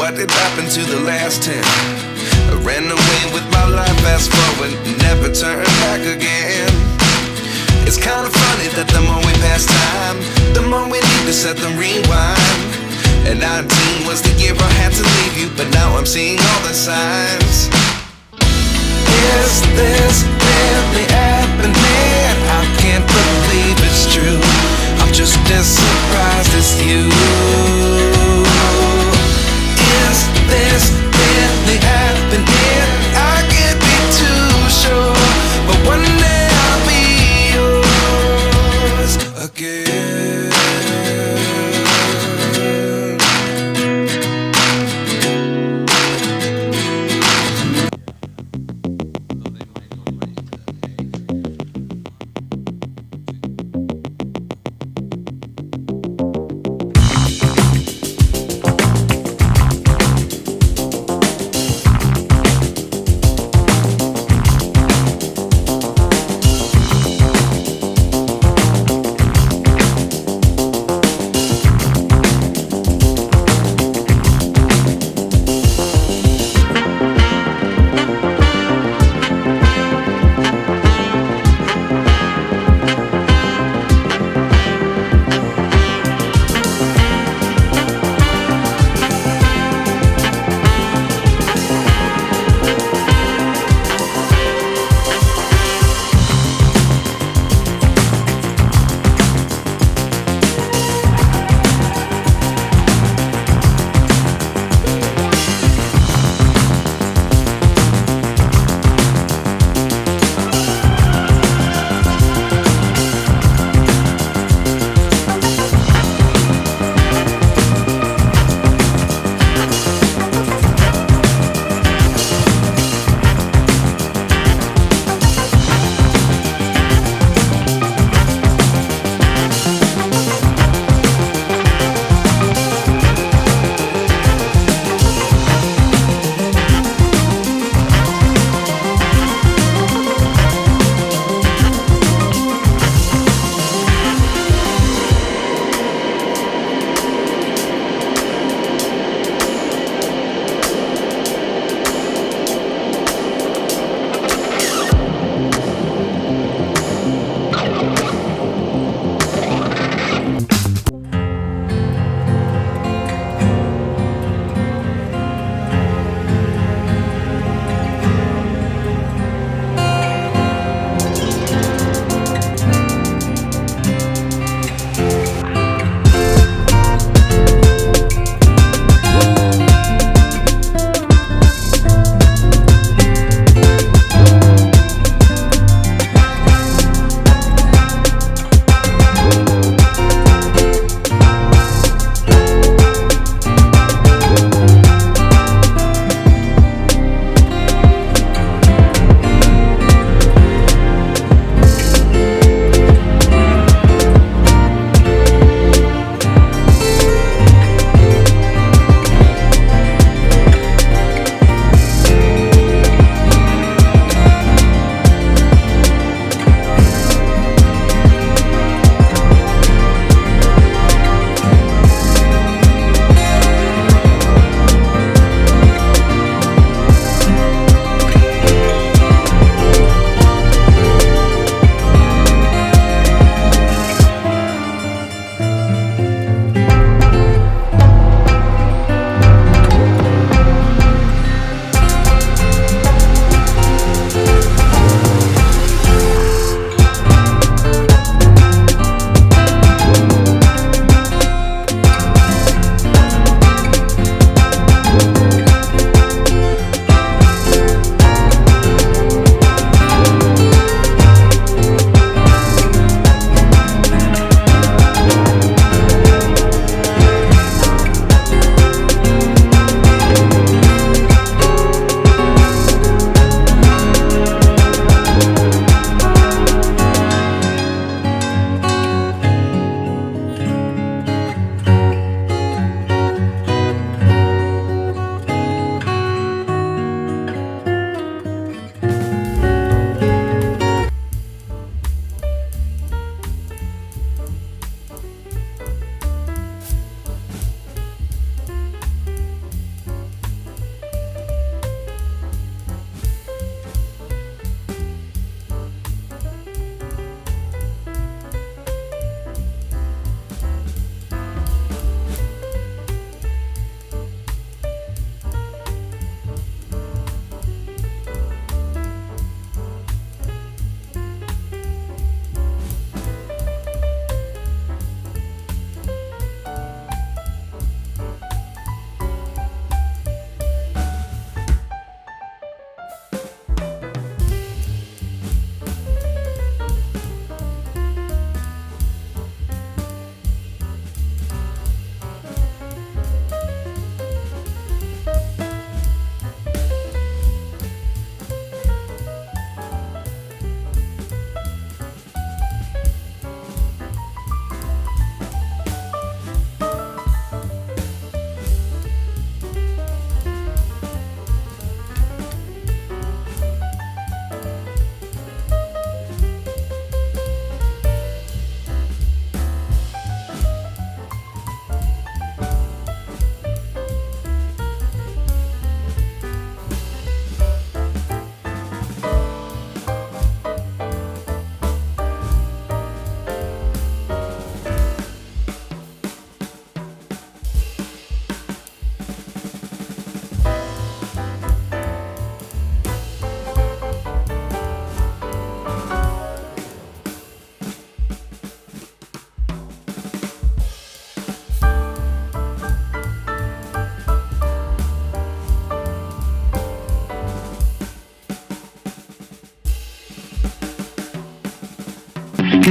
What did happen to the last 10? I ran away with my life, fast forward, never turn back again. It's kind of funny that the more we pass time, the more we need to set them rewind. And 19 was the year I had to leave you, but now I'm seeing all the signs. Is this really happening? I can't believe it's true. I'm just as surprised as you. Is this really happening? I can't be too sure, but one day I'll be yours again.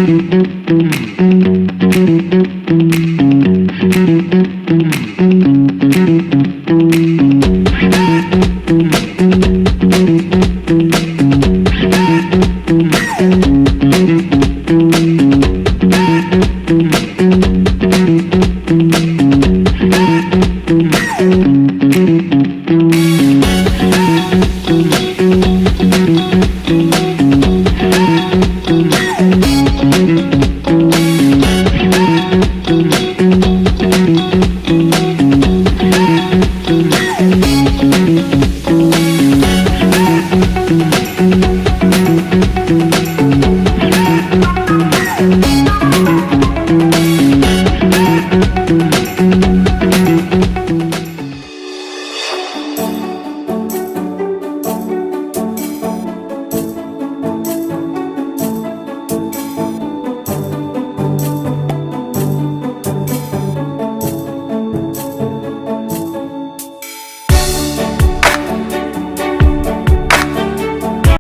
Thank you.